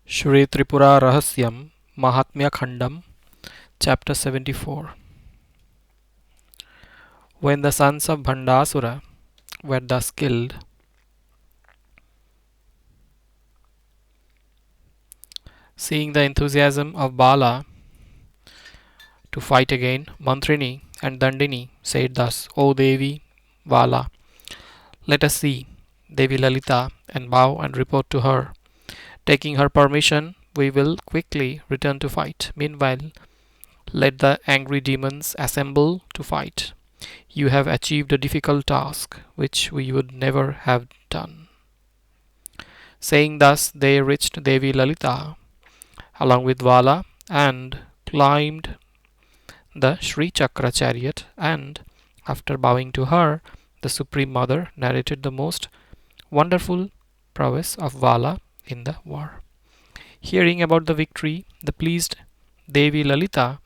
Shri Tripura Rahasyam MahatmyaKhandam, Chapter 74. When the sons of Bhandasura were thus killed, seeing the enthusiasm of Bala to fight again, Mantrini and Dandini said thus, O Devi Bala, let us see Devi Lalita and bow and report to her. Taking her permission, we will quickly return to fight. Meanwhile, let the angry demons assemble to fight. You have achieved a difficult task, which we would never have done. Saying thus, they reached Devi Lalita along with Bala and climbed the Sricakra chariot, and after bowing to her, the Supreme Mother narrated the most wonderful prowess of Bala in the war. Hearing about the victory, the pleased Devi Lalita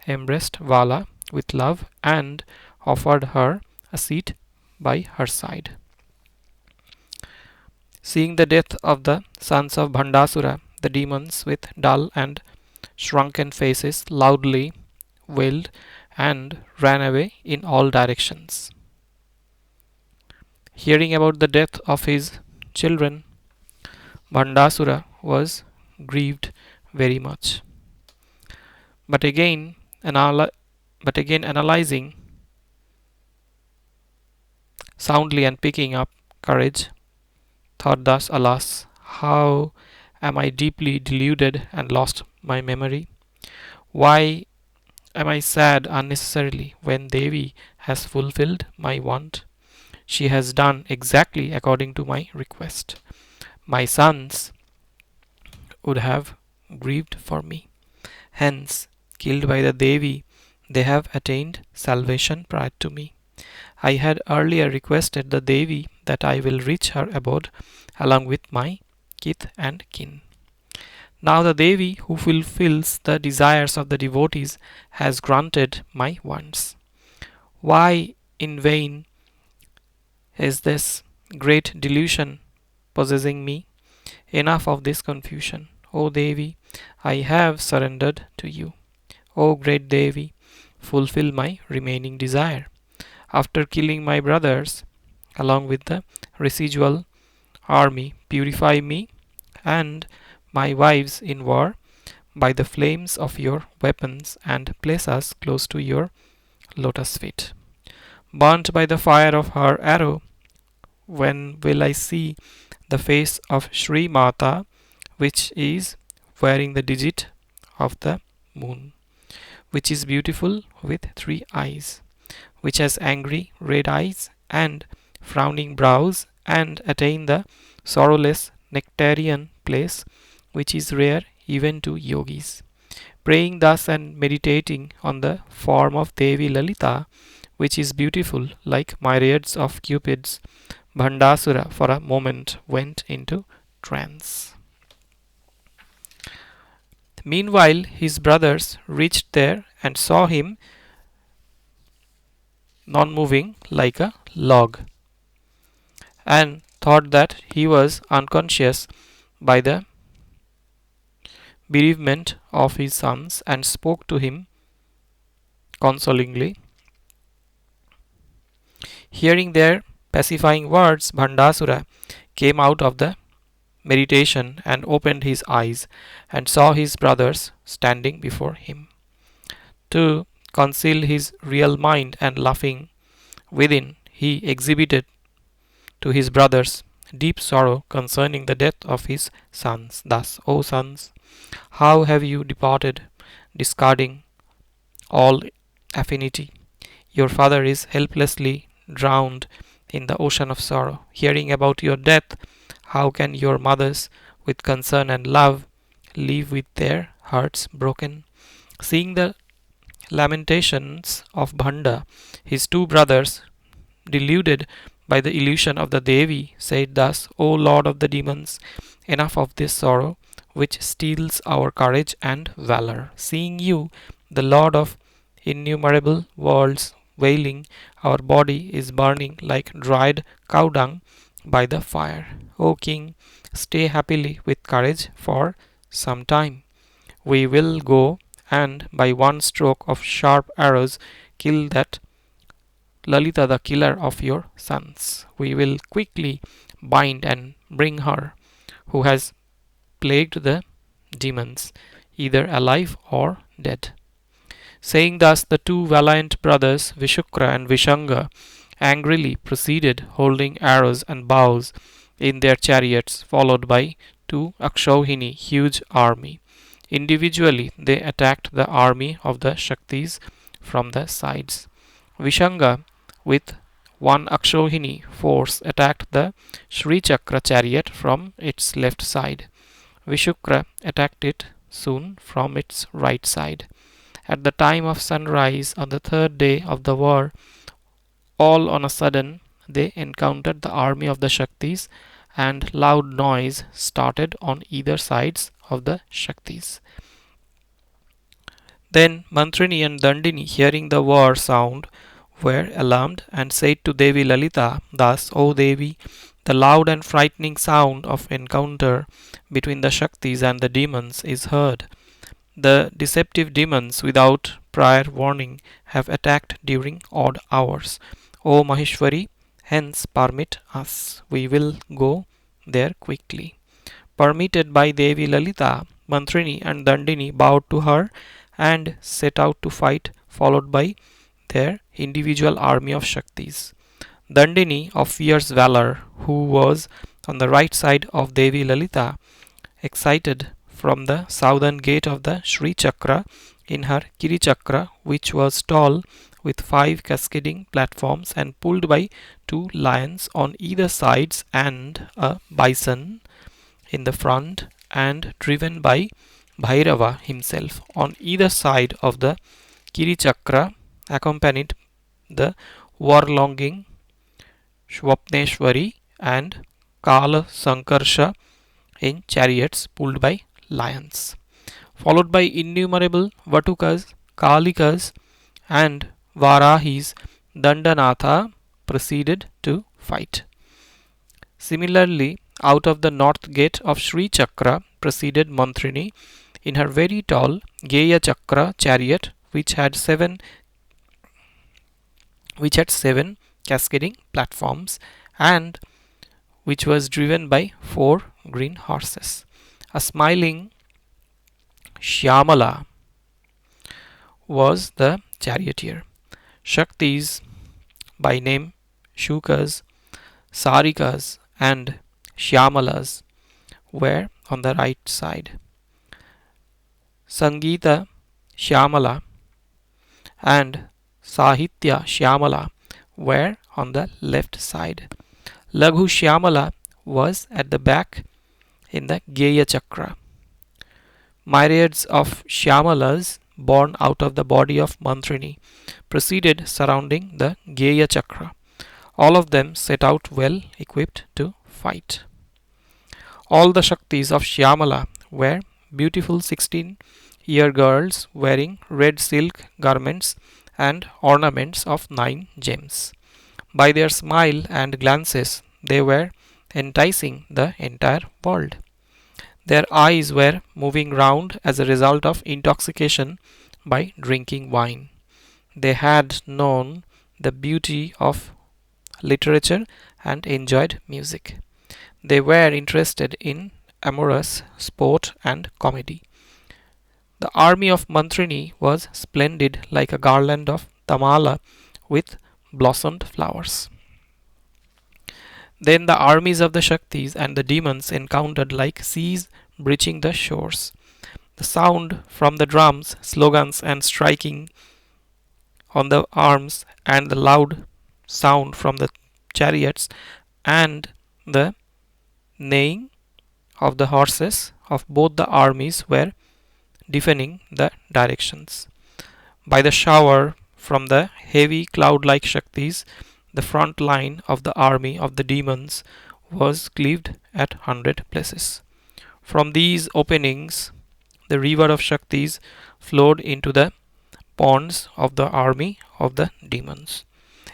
embraced Bala with love and offered her a seat by her side. Seeing the death of the sons of Bhandasura, the demons with dull and shrunken faces loudly wailed and ran away in all directions. Hearing about the death of his children, Bhandasura was grieved very much. But again analyzing soundly and picking up courage, thought thus, alas, how am I deeply deluded and lost my memory? Why am I sad unnecessarily when Devi has fulfilled my want? She has done exactly according to my request. My sons would have grieved for me. Hence, killed by the Devi, they have attained salvation prior to me. I had earlier requested the Devi that I will reach her abode along with my kith and kin. Now the Devi who fulfills the desires of the devotees has granted my wants. Why in vain is this great delusion possessing me? Enough of this confusion. O Devi, I have surrendered to you. O great Devi, fulfill my remaining desire. After killing my brothers, along with the residual army, purify me and my wives in war by the flames of your weapons and place us close to your lotus feet. Burnt by the fire of her arrow, when will I see the face of Sri Mata, which is wearing the digit of the moon, which is beautiful with 3 eyes, which has angry red eyes and frowning brows, and attain the sorrowless nectarian place, which is rare even to yogis. Praying thus and meditating on the form of Devi Lalita, which is beautiful like myriads of cupids, Bhandasura for a moment went into trance. Meanwhile, his brothers reached there and saw him non-moving like a log, and thought that he was unconscious by the bereavement of his sons, and spoke to him consolingly. Hearing their pacifying words, Bhandasura came out of the meditation and opened his eyes and saw his brothers standing before him. To conceal his real mind and laughing within, he exhibited to his brothers deep sorrow concerning the death of his sons. Thus, O sons, how have you departed, discarding all affinity? Your father is helplessly drowned in the ocean of sorrow. Hearing about your death, how can your mothers, with concern and love, live with their hearts broken? Seeing the lamentations of Bhanda, his 2 brothers, deluded by the illusion of the Devi, said thus, O Lord of the demons, enough of this sorrow, which steals our courage and valor. Seeing you, the Lord of innumerable worlds, wailing, our body is burning like dried cow dung by the fire. O King, stay happily with courage, for some time. We will go and by one stroke of sharp arrows kill that Lalita, the killer of your sons. We will quickly bind and bring her who has plagued the demons, either alive or dead. Saying thus, the two valiant brothers, Visukra and Visanga, angrily proceeded, holding arrows and bows in their chariots, followed by two Akshauhini huge army. Individually, they attacked the army of the Shaktis from the sides. Visanga, with one Akshauhini force, attacked the Sricakra chariot from its left side. Visukra attacked it soon from its right side. At the time of sunrise on the third day of the war, all on a sudden they encountered the army of the Shaktis, and loud noise started on either sides of the Shaktis. Then Mantrini and Dandini, hearing the war sound, were alarmed and said to Devi Lalita, "Thus, O Devi, the loud and frightening sound of encounter between the Shaktis and the demons is heard. The deceptive demons, without prior warning, have attacked during odd hours. O Maheshwari, hence permit us. We will go there quickly." Permitted by Devi Lalita, Mantrini and Dandini bowed to her and set out to fight, followed by their individual army of Shaktis. Dandini, of fierce valor, who was on the right side of Devi Lalita, excited from the southern gate of the Sricakra in her Kirichakra, which was tall with 5 cascading platforms and pulled by 2 lions on either sides and a bison in the front, and driven by Bhairava himself on either side of the Kirichakra, accompanied the war-longing Swapneshwari and Kala Sankarsha in chariots pulled by lions, followed by innumerable Vatukas, Kalikas, and Varahis. Dandanatha proceeded to fight. Similarly, out of the north gate of Sri Chakra proceeded Mantrini in her very tall Geya Chakra chariot, which had seven cascading platforms and which was driven by 4 green horses. A smiling Shyamala was the charioteer. Shaktis, by name Shukas, Sarikas, and Shyamalas, were on the right side. Sangita Shyamala and Sahitya Shyamala were on the left side. Laghu Shyamala was at the back in the Geya Chakra. Myriads of Shyamalas born out of the body of Mantrini proceeded surrounding the Geya Chakra. All of them set out well equipped to fight. All the Shaktis of Shyamala were beautiful 16-year girls wearing red silk garments and ornaments of 9 gems. By their smile and glances, they were enticing the entire world. Their eyes were moving round as a result of intoxication by drinking wine. They had known the beauty of literature and enjoyed music. They were interested in amorous sport and comedy. The army of Mantrini was splendid like a garland of tamala with blossomed flowers. Then the armies of the Shaktis and the demons encountered like seas breaching the shores. The sound from the drums, slogans, and striking on the arms, and the loud sound from the chariots, and the neighing of the horses of both the armies were deafening the directions. By the shower from the heavy cloud-like Shaktis, the front line of the army of the demons was cleaved at 100 places. From these openings, the river of Shaktis flowed into the ponds of the army of the demons.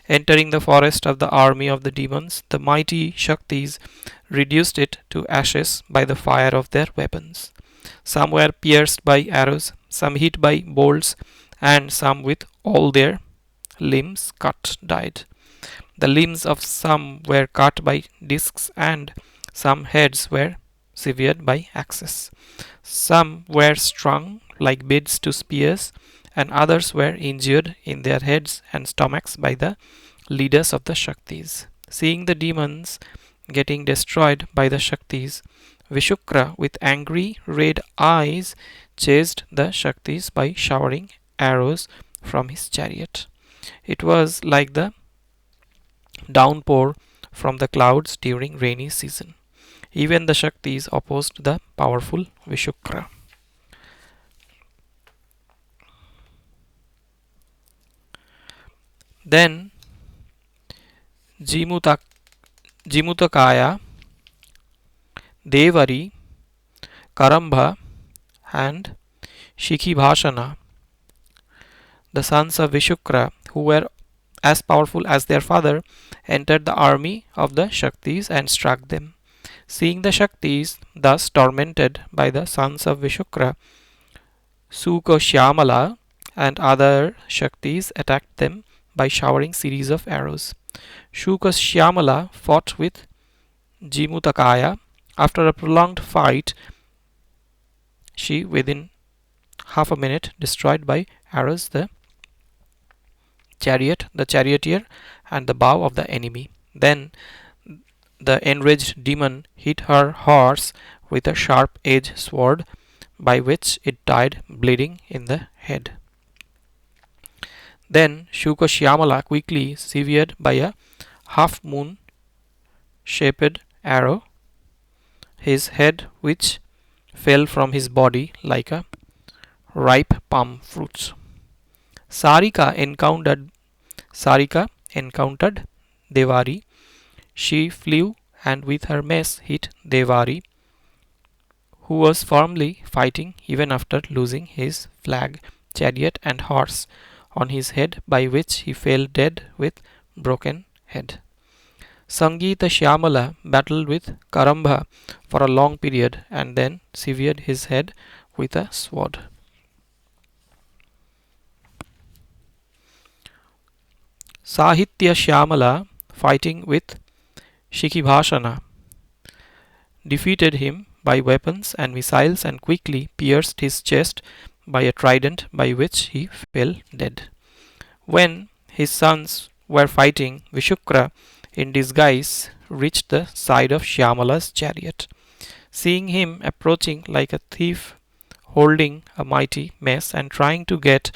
Entering the forest of the army of the demons, the mighty Shaktis reduced it to ashes by the fire of their weapons. Some were pierced by arrows, some hit by bolts, and some with all their limbs cut died. The limbs of some were cut by discs, and some heads were severed by axes. Some were strung like beads to spears, and others were injured in their heads and stomachs by the leaders of the Shaktis. Seeing the demons getting destroyed by the Shaktis, Vishukra, with angry red eyes, chased the Shaktis by showering arrows from his chariot. It was like the downpour from the clouds during rainy season. Even the Shaktis opposed the powerful Vishukra. Then Jimutakaya, Devari, Karambha, and Shikhibhashana, the sons of Vishukra, who were as powerful as their father, entered the army of the Shaktis and struck them. Seeing the Shaktis thus tormented by the sons of Vishukra, Sukhasyamala and other Shaktis attacked them by showering series of arrows. Sukhasyamala fought with Jimutakaya. After a prolonged fight, she, within half a minute, destroyed by arrows the chariot, the charioteer, and the bow of the enemy. Then the enraged demon hit her horse with a sharp-edged sword, by which it died bleeding in the head. Then Sukhasyamala quickly severed by a half-moon shaped arrow his head, which fell from his body like a ripe palm fruit. Sarika encountered Devari. She flew and with her mace hit Devari, who was firmly fighting even after losing his flag, chariot, and horse on his head, by which he fell dead with broken head. Sangita Shyamala battled with Karambha for a long period and then severed his head with a sword. Sahitya Shyamala, fighting with Shikhibhashana, defeated him by weapons and missiles and quickly pierced his chest by a trident, by which he fell dead. When his sons were fighting, Vishukra in disguise reached the side of Shyamala's chariot. Seeing him approaching like a thief, holding a mighty mace and trying to get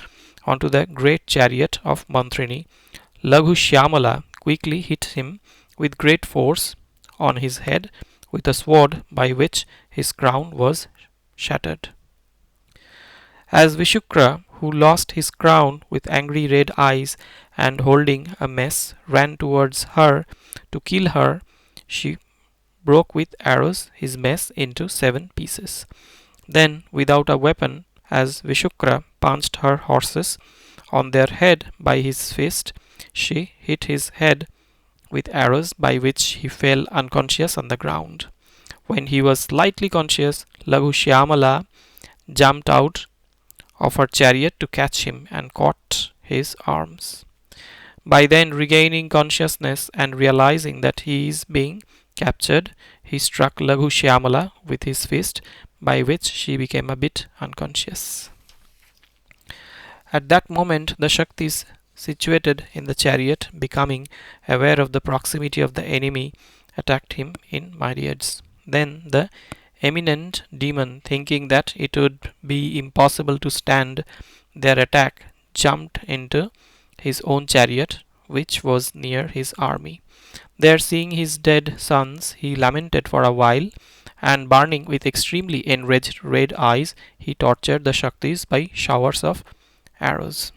onto the great chariot of Mantrini, Laghu Shyamala quickly hit him with great force on his head with a sword, by which his crown was shattered. As Vishukra, who lost his crown with angry red eyes and holding a mace, ran towards her to kill her, she broke with arrows his mace into 7 pieces. Then, without a weapon, as Vishukra punched her horses on their head by his fist, she hit his head with arrows, by which he fell unconscious on the ground. When he was slightly conscious, Laghu Shyamala jumped out of her chariot to catch him and caught his arms. By then regaining consciousness and realizing that he is being captured, he struck Laghu Shyamala with his fist, by which she became a bit unconscious. At that moment, the Shaktis situated in the chariot, becoming aware of the proximity of the enemy, attacked him in myriads. Then the eminent demon, thinking that it would be impossible to stand their attack, jumped into his own chariot, which was near his army. There, seeing his dead sons, he lamented for a while, and burning with extremely enraged red eyes, he tortured the Shaktis by showers of arrows.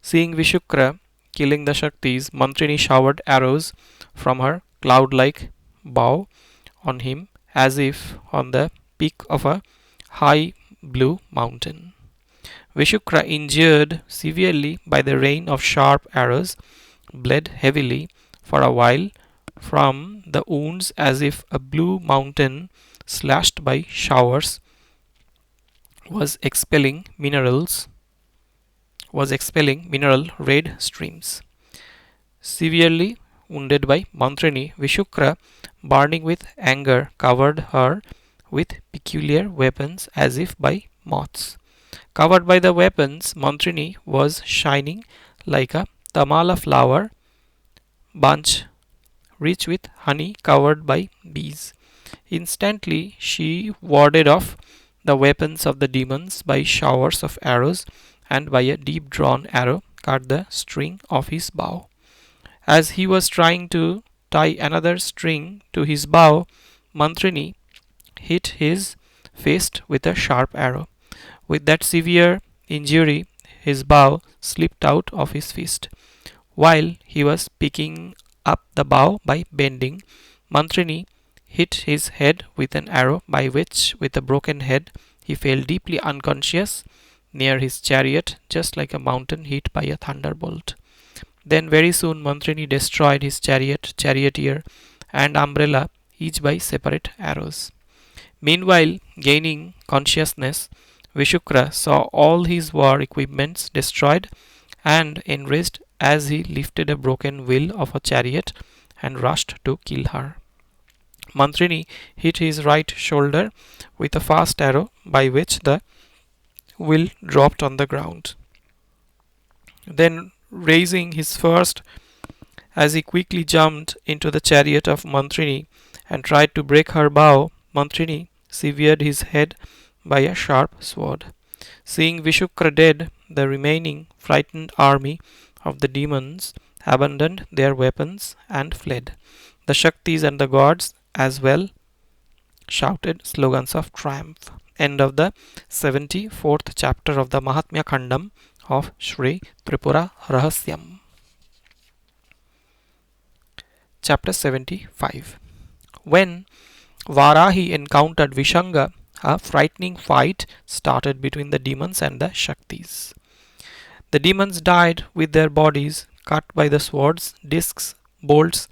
Seeing Vishukra killing the Shaktis, Mantrini showered arrows from her cloud-like bow on him, as if on the peak of a high blue mountain. Vishukra, injured severely by the rain of sharp arrows, bled heavily for a while from the wounds, as if a blue mountain slashed by showers, was expelling mineral red streams. Severely wounded by Mantrini, Visukra, burning with anger, covered her with peculiar weapons as if by moths. Covered by the weapons, Mantrini was shining like a tamala flower bunch rich with honey covered by bees. Instantly she warded off the weapons of the demons by showers of arrows, and by a deep drawn arrow cut the string of his bow. As he was trying to tie another string to his bow, Mantrini hit his fist with a sharp arrow. With that severe injury, his bow slipped out of his fist. While he was picking up the bow by bending, Mantrini hit his head with an arrow, by which, with a broken head, he fell deeply unconscious near his chariot, just like a mountain hit by a thunderbolt. Then very soon Mantrini destroyed his chariot, charioteer, and umbrella, each by separate arrows. Meanwhile, gaining consciousness, Visukra saw all his war equipments destroyed, and enraged as he lifted a broken wheel of a chariot and rushed to kill her. Mantrini hit his right shoulder with a fast arrow, by which the wheel dropped on the ground. Then, raising his first as he quickly jumped into the chariot of Mantrini and tried to break her bow, Mantrini severed his head by a sharp sword. Seeing Visukra dead, the remaining frightened army of the demons abandoned their weapons and fled. The Shaktis and the gods as well shouted slogans of triumph. End of the 74th chapter of the MahatmyaKhandam of Sri Tripura Rahasyam. Chapter 75. When Varahi encountered Visanga, a frightening fight started between the demons and the Shaktis. The demons died with their bodies cut by the swords, discs, bolts,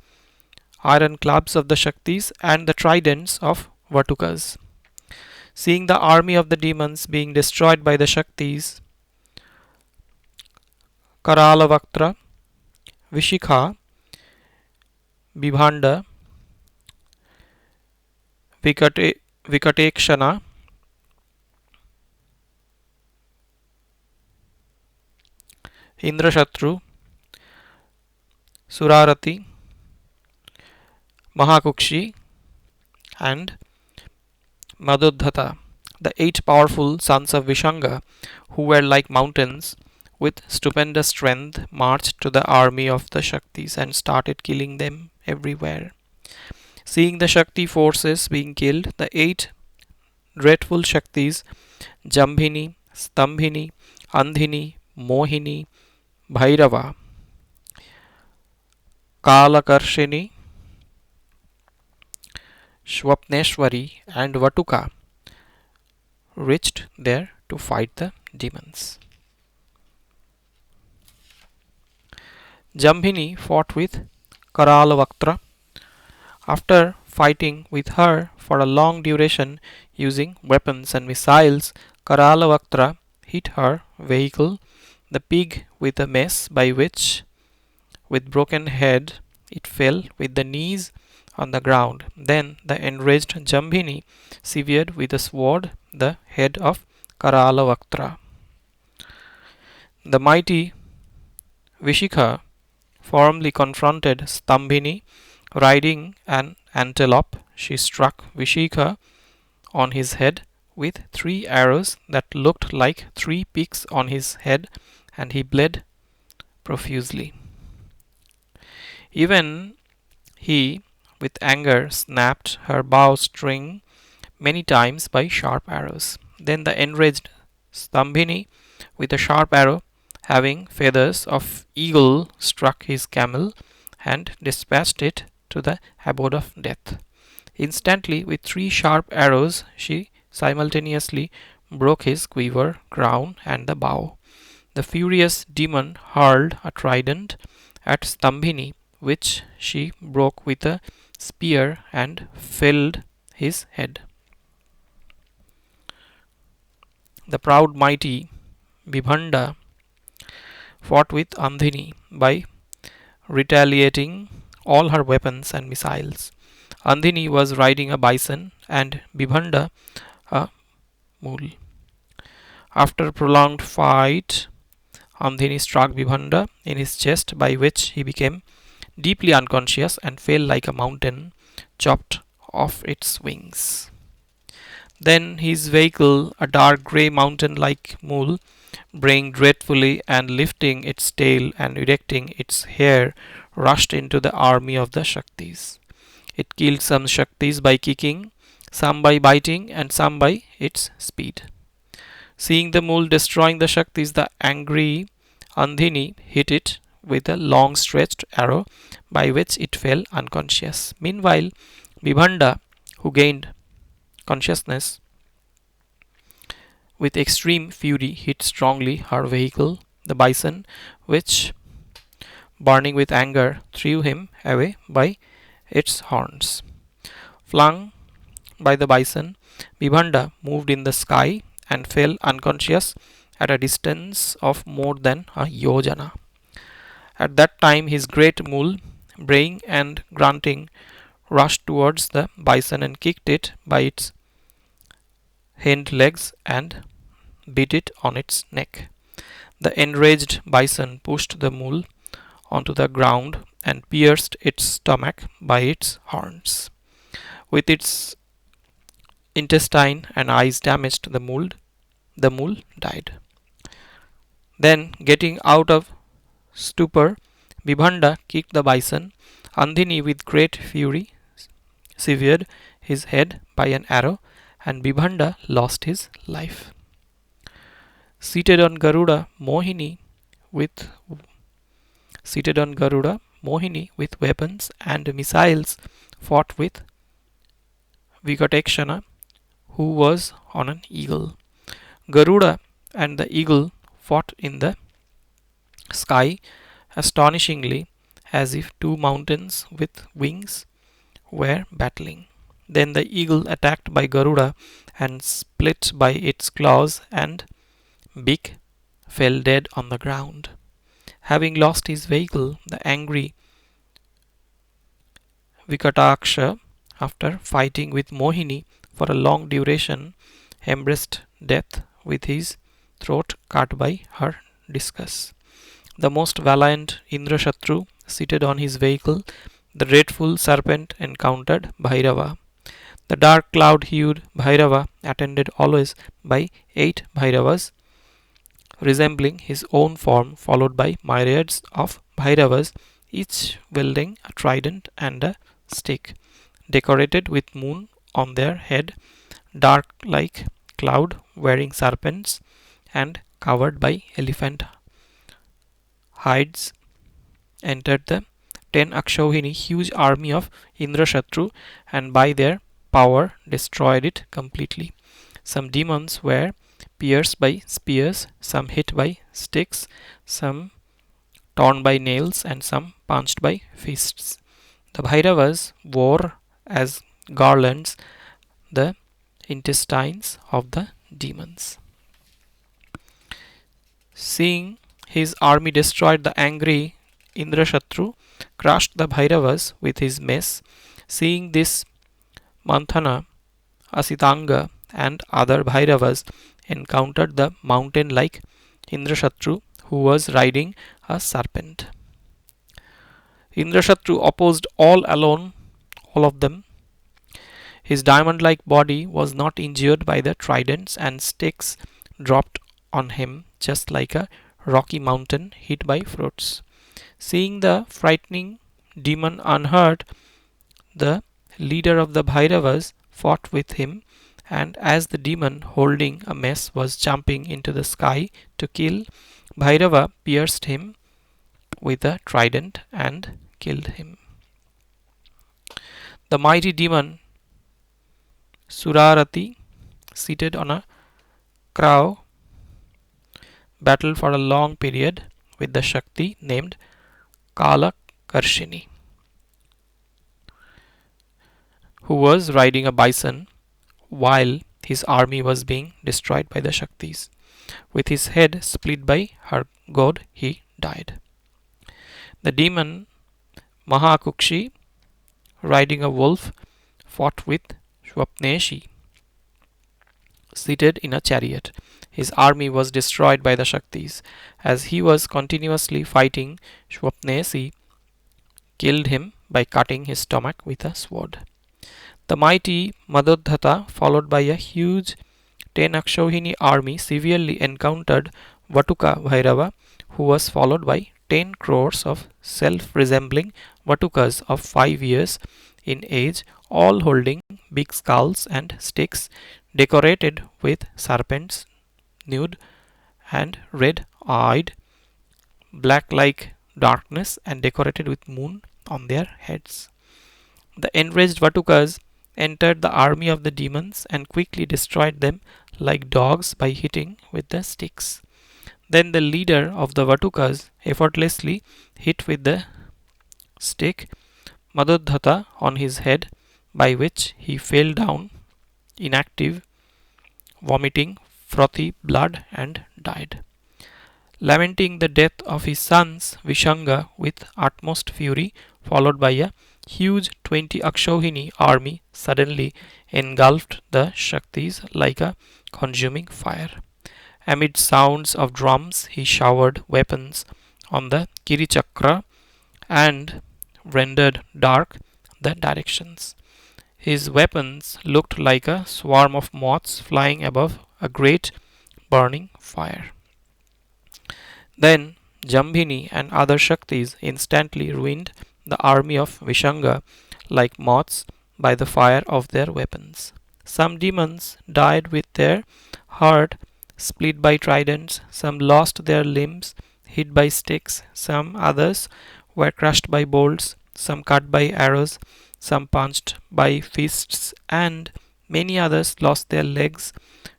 iron clubs of the Shaktis, and the tridents of Vatukas. Seeing the army of the demons being destroyed by the Shaktis, Karalavaktra, Vishikha, Bhanda, Vikatekshana, Indrashatru, Surarati, Mahakukshi, and Madhudhata, the 8 powerful sons of Visanga, who were like mountains, with stupendous strength, marched to the army of the Shaktis and started killing them everywhere. Seeing the Shakti forces being killed, the 8 dreadful Shaktis, Jambini, Stambhini, Andhini, Mohini, Bhairava, Kalakarshini, Swapneshwari, and Vatuka, reached there to fight the demons. Jambini fought with Karalavaktra. After fighting with her for a long duration using weapons and missiles, Karalavaktra hit her vehicle, the pig, with a mace, by which, with broken head, it fell with the knees on the ground. Then the enraged Jambini severed with a sword the head of Karalavaktra. The mighty Vishikha firmly confronted Stambhini. Riding an antelope, she struck Vishikha on his head with 3 arrows that looked like 3 picks on his head, and he bled profusely. Even he, with anger, snapped her bowstring many times by sharp arrows. Then the enraged Stambhini, with a sharp arrow having feathers of eagle, struck his camel and dispatched it to the abode of death. Instantly, with 3 sharp arrows, she simultaneously broke his quiver, crown, and the bow. The furious demon hurled a trident at Stambhini, which she broke with a spear and felled his head. the proud mighty Vibhanda fought with Andhini by retaliating all her weapons and missiles. Andhini was riding a bison and Vibhanda a mule. After a prolonged fight, Andhini struck Vibhanda in his chest, by which he became deeply unconscious and fell like a mountain chopped off its wings. Then his vehicle, a dark grey mountain like mule, braying dreadfully and lifting its tail and erecting its hair, rushed into the army of the Shaktis. It killed some Shaktis by kicking, some by biting, and some by its speed. Seeing the mule destroying the Shaktis, the angry Andhini hit it with a long stretched arrow, by which it fell unconscious. Meanwhile, Vibhanda, who gained consciousness, with extreme fury hit strongly her vehicle, the bison, which, burning with anger, threw him away by its horns. Flung by the bison, Vibhanda moved in the sky and fell unconscious at a distance of more than a yojana. At that time, his great mule, braying and grunting, rushed towards the bison and kicked it by its hind legs and beat it on its neck. The enraged bison pushed the mule onto the ground and pierced its stomach by its horns. With its intestine and eyes damaged, the mule died. Then, getting out of stupor, Vibhanda kicked the bison. Andhini, with great fury, severed his head by an arrow, and Vibhanda lost his life. Seated on Garuda, Mohini with weapons and missiles fought with Vikatekshana, who was on an eagle. Garuda and the eagle fought in the sky astonishingly, as if two mountains with wings were battling. Then the eagle, attacked by Garuda and split by its claws and beak, fell dead on the ground. Having lost his vehicle, the angry Vikataksha, after fighting with Mohini for a long duration, embraced death with his throat cut by her discus. The most valiant Indrashatru, seated on his vehicle, the dreadful serpent, encountered Bhairava. The dark cloud-hued Bhairava, attended always by 8 Bhairavas, resembling his own form, followed by myriads of Bhairavas, each wielding a trident and a stick, decorated with moon on their head, dark like cloud, wearing serpents, and covered by elephant hides, entered the 10 Akshohini huge army of Indrashatru, and by their power destroyed it completely. Some demons were pierced by spears, some hit by sticks, some torn by nails, and some punched by fists. The Bhairavas wore as garlands the intestines of the demons. Seeing his army destroyed, the angry Indrashatru crushed the Bhairavas with his mace. Seeing this, Manthana, Asitanga, and other Bhairavas encountered the mountain-like Indrashatru, who was riding a serpent. Indrashatru opposed all of them. His diamond-like body was not injured by the tridents and sticks dropped on him, just like a rocky mountain hit by fruits. Seeing the frightening demon unhurt, the leader of the Bhairavas fought with him, and as the demon, holding a mace, was jumping into the sky to kill, Bhairava pierced him with a trident and killed him. The mighty demon Surarati, seated on a crow, battled for a long period with the Shakti named Kala Karshini, who was riding a bison, while his army was being destroyed by the Shaktis. With his head split by her god, he died. The demon Mahakukshi, riding a wolf, fought with Swapneshi, seated in a chariot. His army was destroyed by the Shaktis. As he was continuously fighting, Swapneshi killed him by cutting his stomach with a sword. The mighty Madodhata, followed by a huge 10 Akshohini army, severely encountered Vatuka Bhairava, who was followed by 10 crores of self-resembling Vatukas of 5 years in age, all holding big skulls and sticks decorated with serpents, nude and red-eyed, black like darkness, and decorated with moon on their heads. The enraged Vatukas entered the army of the demons and quickly destroyed them like dogs by hitting with the sticks. Then the leader of the Vatukas effortlessly hit with the stick Madodhata on his head, by which he fell down inactive, vomiting frothy blood, and died. Lamenting the death of his sons, Visanga, with utmost fury, followed by a huge 20 Akshohini army, suddenly engulfed the Shaktis like a consuming fire. Amid sounds of drums, he showered weapons on the Chakra and rendered dark the directions. His weapons looked like a swarm of moths flying above a great burning fire. Then Jambini and other Shaktis instantly ruined the army of Visanga like moths by the fire of their weapons. Some demons died with their heart split by tridents, some lost their limbs hit by sticks, some others were crushed by bolts, some cut by arrows, some punched by fists, and many others lost their legs,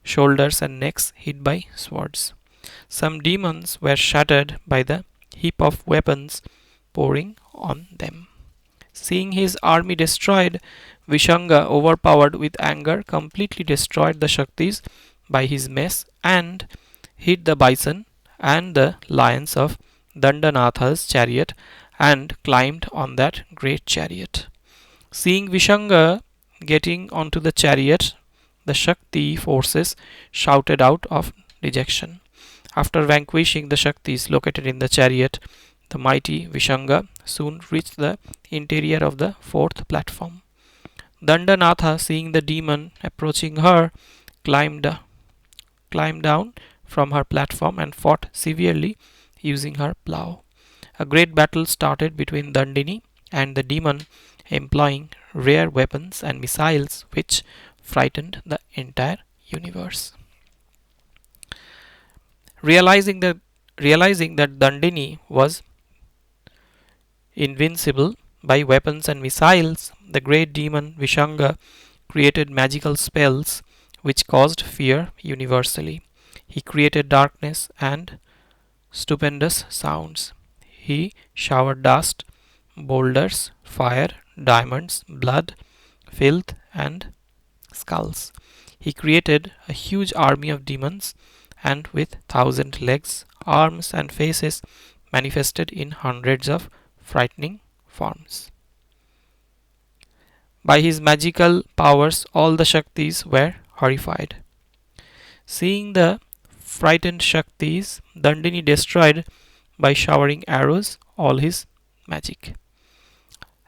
shoulders, and necks hit by swords. Some demons were shattered by the heap of weapons pouring on them. Seeing his army destroyed, Vishanga, overpowered with anger, completely destroyed the Shaktis by his mess and hit the bison and the lions of Dandanatha's chariot and climbed on that great chariot. Seeing Vishanga getting onto the chariot, the Shakti forces shouted out of dejection. After vanquishing the Shaktis located in the chariot, the mighty Vishanga soon reached the interior of the fourth platform. Dandanatha, seeing the demon approaching her, climbed down from her platform and fought severely using her plough. A great battle started between Dandini and the demon, employing rare weapons and missiles which frightened the entire universe. Realizing that Dandini was invincible by weapons and missiles, the great demon Vishanga created magical spells which caused fear universally. He created darkness and stupendous sounds. He showered dust, boulders, fire, diamonds, blood, filth, and skulls. He created a huge army of demons, and with 1,000 legs, arms, and faces manifested in hundreds of frightening forms. By his magical powers, all the Shaktis were horrified. Seeing the frightened Shaktis, Dandini destroyed by showering arrows all his magic.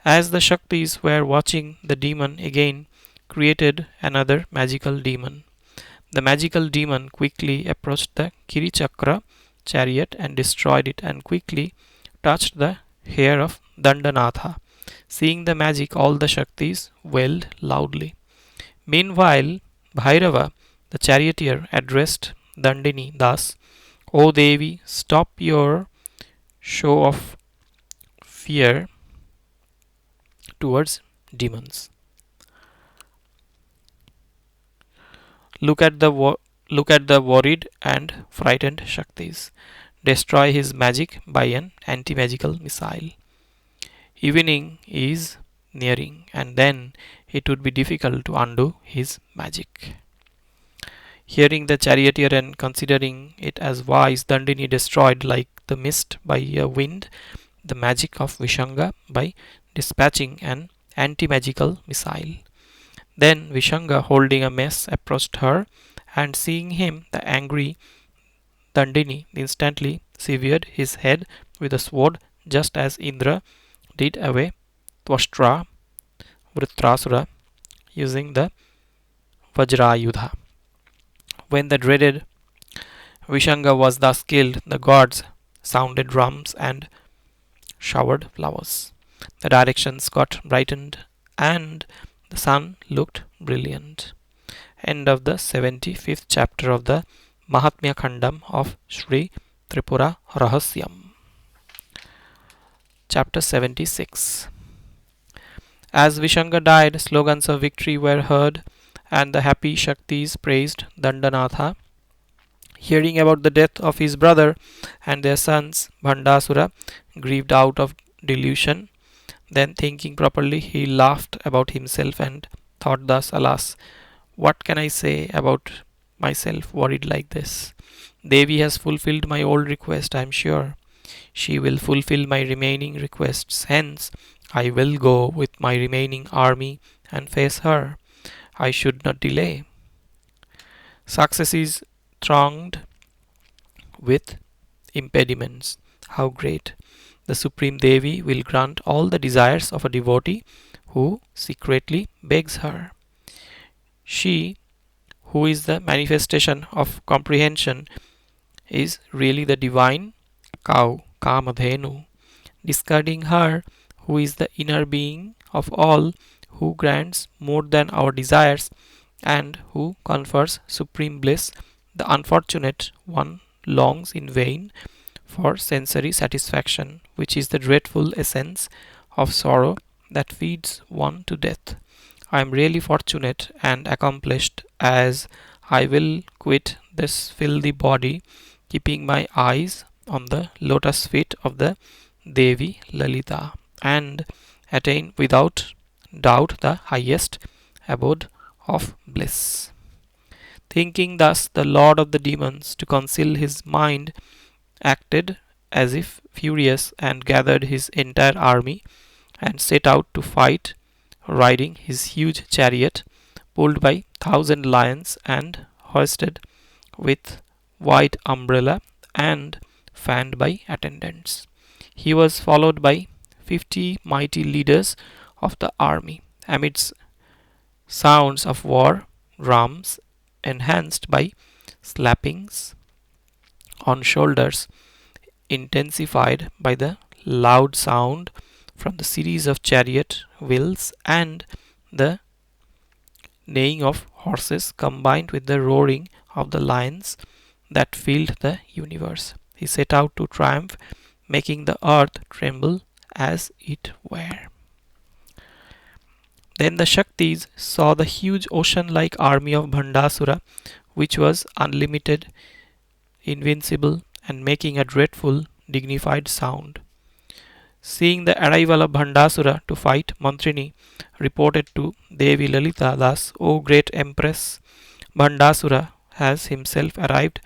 As the Shaktis were watching, the demon again created another magical demon. The magical demon quickly approached the Chakra chariot and destroyed it, and quickly touched the hair of Dandanatha. Seeing the magic, all the Shaktis wailed loudly. Meanwhile, Bhairava, the charioteer, addressed Dandini thus: O Devi, stop your show of fear towards demons. Look at the worried and frightened Shaktis. Destroy his magic by an anti-magical missile. Evening is nearing, and then it would be difficult to undo his magic. Hearing the charioteer and considering it as wise, Dandini destroyed like the mist by a wind the magic of Visanga by dispatching an anti-magical missile. Then Visanga, holding a mace, approached her, and seeing him, the angry Dandini instantly severed his head with a sword, just as Indra did away Twashtra Vritrasura using the Vajrayudha. When the dreaded Vishanga was thus killed, the gods sounded drums and showered flowers. The directions got brightened and the sun looked brilliant. End of the 75th chapter of the MahatmyaKhandam of Sri Tripura Rahasyam. Chapter 76. As Vishanga died, slogans of victory were heard, and the happy Shaktis praised Dandanatha. Hearing about the death of his brother and their sons, Bhandasura grieved out of delusion. Then, thinking properly, he laughed about himself and thought thus, Alas, what can I say about myself worried like this? Devi has fulfilled my old request, I am sure. She will fulfill my remaining requests. Hence, I will go with my remaining army and face her. I should not delay. Success is thronged with impediments. How great! The Supreme Devi will grant all the desires of a devotee who secretly begs her. She, who is the manifestation of comprehension, is really the divine cow, Kamadhenu. Discarding her, who is the inner being of all, who grants more than our desires, and who confers supreme bliss, the unfortunate one longs in vain for sensory satisfaction, which is the dreadful essence of sorrow that feeds one to death. I am really fortunate and accomplished, as I will quit this filthy body, keeping my eyes on the lotus feet of the Devi Lalita, and attain without doubt the highest abode of bliss. Thinking thus, the lord of the demons, to conceal his mind, acted as if furious and gathered his entire army and set out to fight, riding his huge chariot pulled by 1,000 lions and hoisted with white umbrella and fanned by attendants. He was followed by 50 mighty leaders of the army, amidst sounds of war drums enhanced by slappings on shoulders, intensified by the loud sound from the series of chariot wheels and the neighing of horses, combined with the roaring of the lions that filled the universe. He set out to triumph, making the earth tremble as it were. Then the Shaktis saw the huge ocean-like army of Bhandasura, which was unlimited, invincible, and making a dreadful, dignified sound. Seeing the arrival of Bhandasura to fight, Mantrini reported to Devi Lalita thus, O great Empress, Bhandasura has himself arrived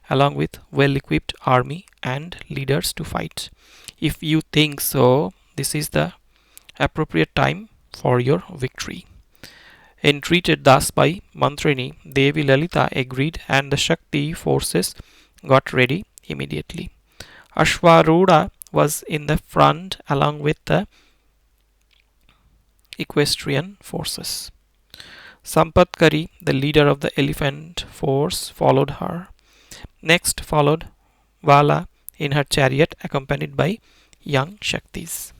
along with well-equipped army and leaders to fight. If you think so, this is the appropriate time for your victory. Entreated thus by Mantrini, Devi Lalita agreed and the Shakti forces got ready immediately. Ashwaruda was in the front along with the equestrian forces. Sampatkari, the leader of the elephant force, followed her. Next followed Bala in her chariot accompanied by young Shaktis.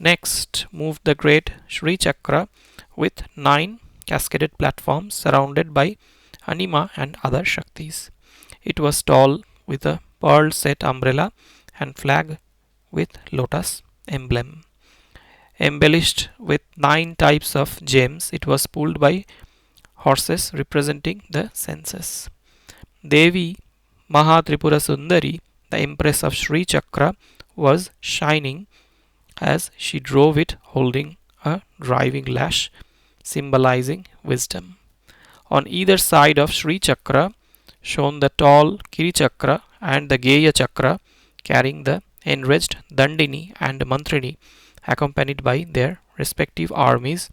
Next moved the great Sricakra with 9 cascaded platforms surrounded by Hanima and other Shaktis. It was tall with a pearl set umbrella and flag with lotus emblem. Embellished with 9 types of gems, it was pulled by horses representing the senses. Devi Mahatripura Sundari, the empress of Sricakra, was shining as she drove it, holding a driving lash symbolizing wisdom. On either side of Sricakra shone the tall Chakra and the Geya Chakra, carrying the enraged Dandini and Mantrini, accompanied by their respective armies,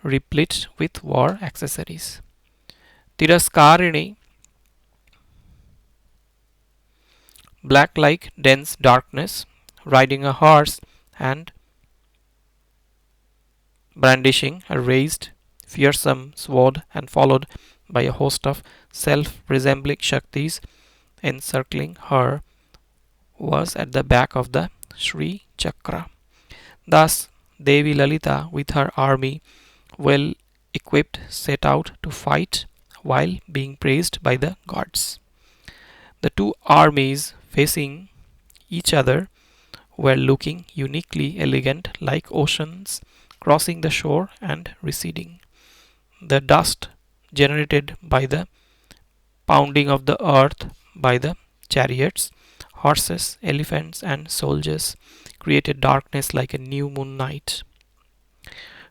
replete with war accessories. Tiraskarini, black like dense darkness, riding a horse and brandishing a raised, fearsome sword, and followed by a host of self resembling Shaktis encircling her, was at the back of the Sri Chakra. Thus, Devi Lalita, with her army well equipped, set out to fight while being praised by the gods. The two armies facing each other were looking uniquely elegant like oceans crossing the shore and receding. The dust generated by the pounding of the earth by the chariots, horses, elephants, and soldiers created darkness like a new moon night.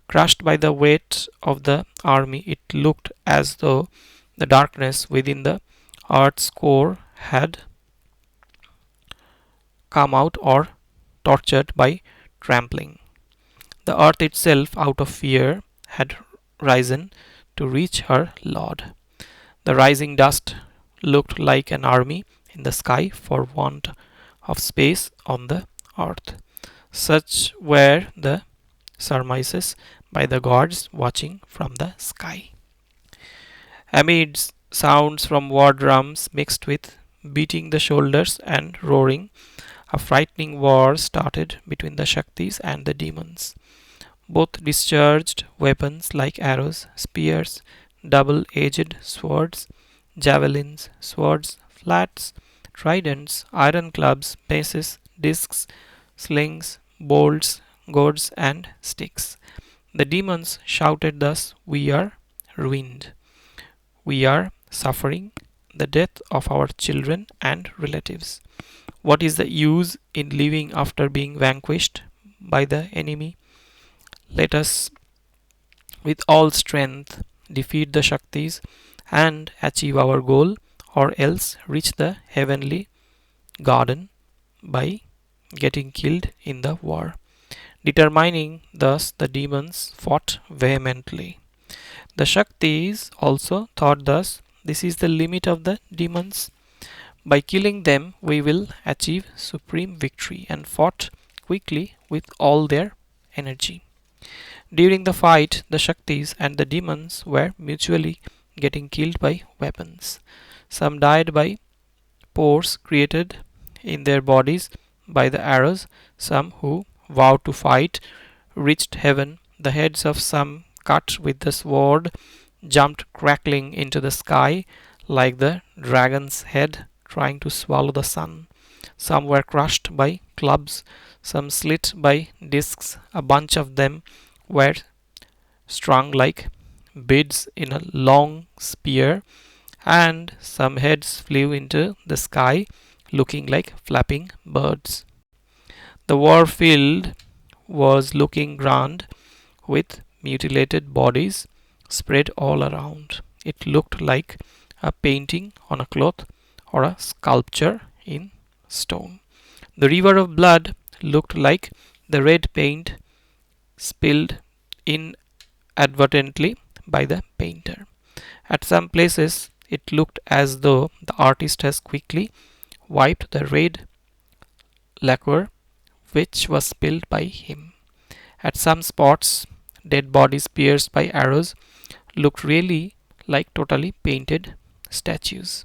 Crushed by the weight of the army, it looked as though the darkness within the earth's core had come out or tortured by trampling. The earth itself, out of fear, had risen to reach her lord. The rising dust looked like an army in the sky for want of space on the earth. Such were the surmises by the gods watching from the sky. Amid sounds from war drums mixed with beating the shoulders and roaring, a frightening war started between the Shaktis and the demons. Both discharged weapons like arrows, spears, double edged swords, javelins, swords, flats, tridents, iron clubs, maces, discs, slings, bolts, goads, and sticks. The demons shouted thus, "We are ruined. We are suffering the death of our children and relatives. What is the use in living after being vanquished by the enemy? Let us with all strength defeat the Shaktis and achieve our goal, or else reach the heavenly garden by getting killed in the war." Determining thus, the demons fought vehemently. The Shaktis also thought thus, this is the limit of the demons. By killing them, we will achieve supreme victory, and fought quickly with all their energy. During the fight, the Shaktis and the demons were mutually getting killed by weapons. Some died by pores created in their bodies by the arrows. Some who vowed to fight reached heaven. The heads of some, cut with the sword, jumped crackling into the sky like the dragon's head trying to swallow the sun. Some were crushed by clubs, some slit by discs. A bunch of them were strung like beads in a long spear, and some heads flew into the sky looking like flapping birds. The war field was looking grand with mutilated bodies spread all around. It looked like a painting on a cloth or a sculpture in stone. The river of blood looked like the red paint spilled inadvertently by the painter. At some places, it looked as though the artist has quickly wiped the red lacquer which was spilled by him. At some spots, dead bodies pierced by arrows looked really like totally painted statues.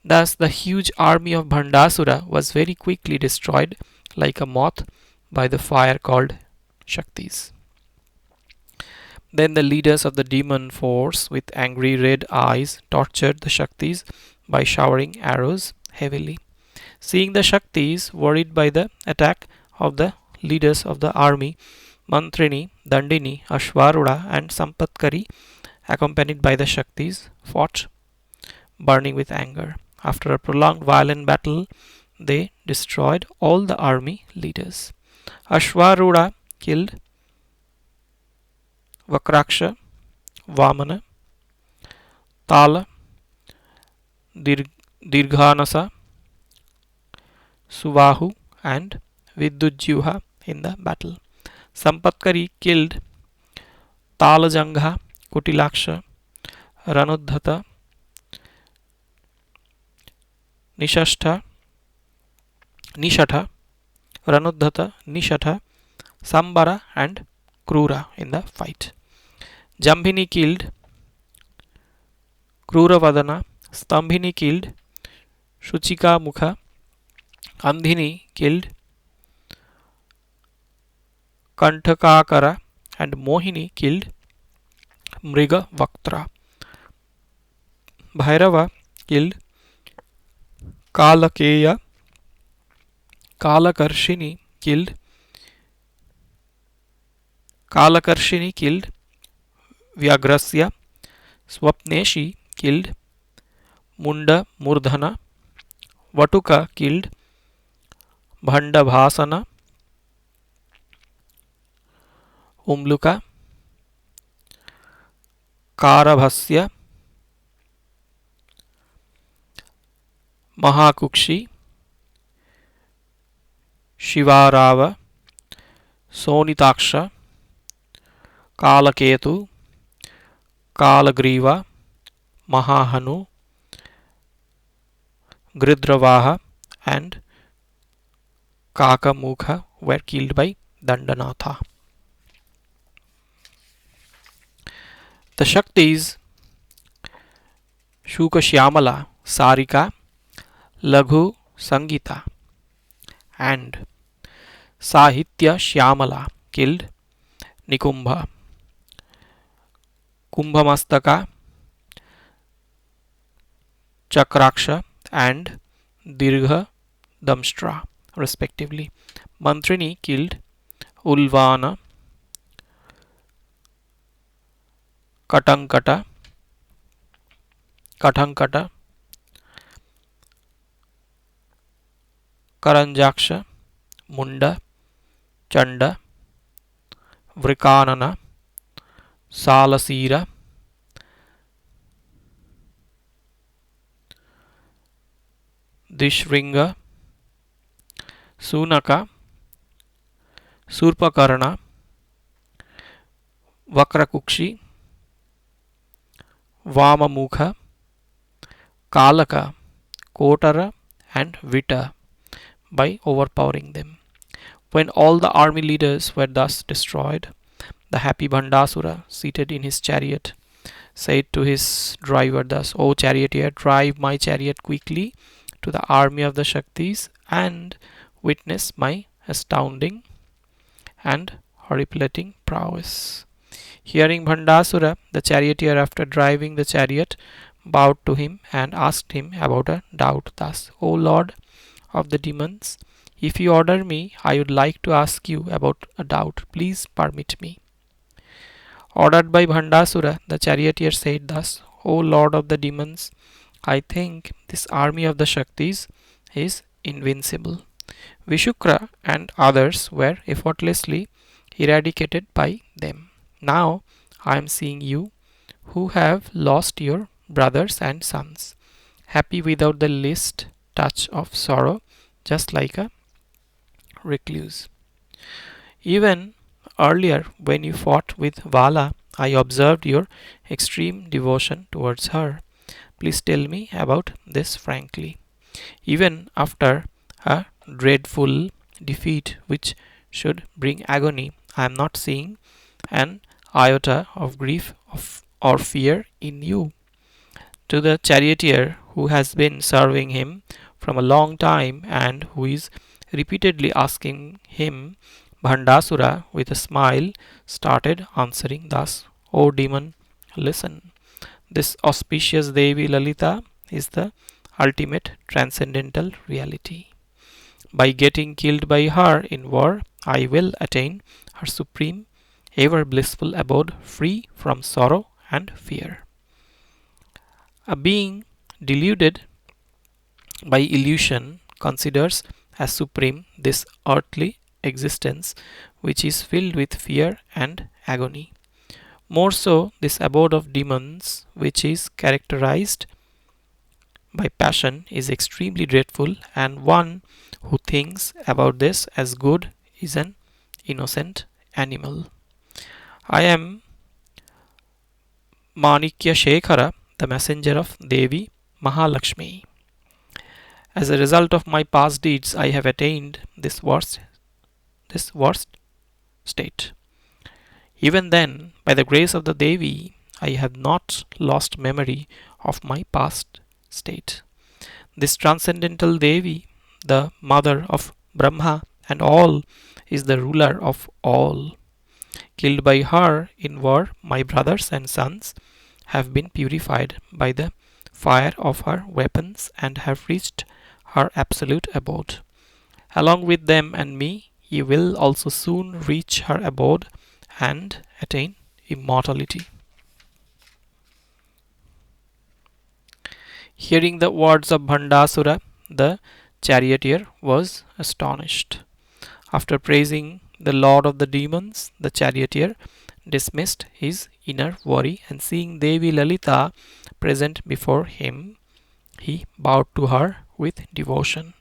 Thus, the huge army of Bhandasura was very quickly destroyed like a moth by the fire called Shaktis. Then the leaders of the demon force with angry red eyes tortured the Shaktis by showering arrows heavily. Seeing the Shaktis worried by the attack of the leaders of the army, Mantrini, Dandini, Ashvarudha, and Sampatkari, accompanied by the Shaktis, fought, burning with anger. After a prolonged violent battle, they destroyed all the army leaders. Ashvarudha killed Vakraksha, Vamana, Tala, Dirghanasa, Subahu, and Vidyujjuha in the battle. Sampatkari killed Talajangha, Kutilaksha, Ranudhata, Nishatha, Ranudhata, Nishatha, Sambara, and Krura in the fight. Jambini killed Kruravadana, Stambhini killed Shuchika Mukha, Andhini killed Kanthakakara, and Mohini killed Mriga Vaktra. Bhairava killed Kalakeya, Kalakarshini killed Vyagrasya, Swapneshi killed Munda Murdhana, Vatuka killed Bhanda Bhasana, Umluka, Karabhasya, Mahakukshi, Shivarava, Sonitaksha, Kalaketu, Kalagriva, Mahahanu, Gridravaha, and Kakamukha were killed by Dandanatha. The Shaktis Sukhasyamala, Sarika, Laghu Sangita, and Sahitya Shyamala killed Nikumbha, Kumbhamastaka, Chakraksha, and Dirgha Damshtra, respectively. Mantrini killed Ulvana, Katankata, Karanjaksha, Munda, Chanda, Vrikanana, Salasira, Dishringa, Sunaka, Surpakarna, Vakrakukshi, Vamamukha, Kalaka, Kotara, and Vita by overpowering them. When all the army leaders were thus destroyed, the happy Bhandasura, seated in his chariot, said to his driver thus, O charioteer, drive my chariot quickly to the army of the Shaktis and witness my astounding and horripilating prowess. Hearing Bhandasura, the charioteer, after driving the chariot, bowed to him and asked him about a doubt thus, O Lord of the demons, if you order me, I would like to ask you about a doubt. Please permit me. Ordered by Bhandasura, the charioteer said thus, O Lord of the demons, I think this army of the Shaktis is invincible. Visukra and others were effortlessly eradicated by them. Now I am seeing you, who have lost your brothers and sons, happy without the least touch of sorrow, just like a recluse. Even earlier, when you fought with Bala, I observed your extreme devotion towards her. Please tell me about this frankly. Even after a dreadful defeat which should bring agony, I am not seeing an iota of grief or fear in you. To the charioteer who has been serving him from a long time and who is repeatedly asking him, Bhandasura, with a smile, started answering thus, O demon, listen. This auspicious Devi Lalita is the ultimate transcendental reality. By getting killed by her in war, I will attain her supreme, ever blissful abode, free from sorrow and fear. A being deluded by illusion considers as supreme this earthly existence which is filled with fear and agony. More so, this abode of demons, which is characterized by passion, is extremely dreadful, and one who thinks about this as good is an innocent animal. I am Manikyashekhara, the messenger of Devi Mahalakshmi. As a result of my past deeds, I have attained this worst state. Even then, by the grace of the Devi, I have not lost memory of my past state. This transcendental Devi, the mother of Brahma and all, is the ruler of all. Killed by her in war, my brothers and sons have been purified by the fire of her weapons and have reached her absolute abode. Along with them and me, you will also soon reach her abode and attain immortality. Hearing the words of Bhandasura, the charioteer was astonished. After praising the lord of the demons, the charioteer dismissed his inner worry, and seeing Devi Lalita present before him, he bowed to her with devotion.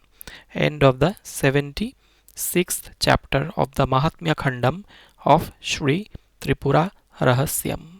End of the 76th chapter of the MahatmyaKhandam of Sri Tripura Rahasyam.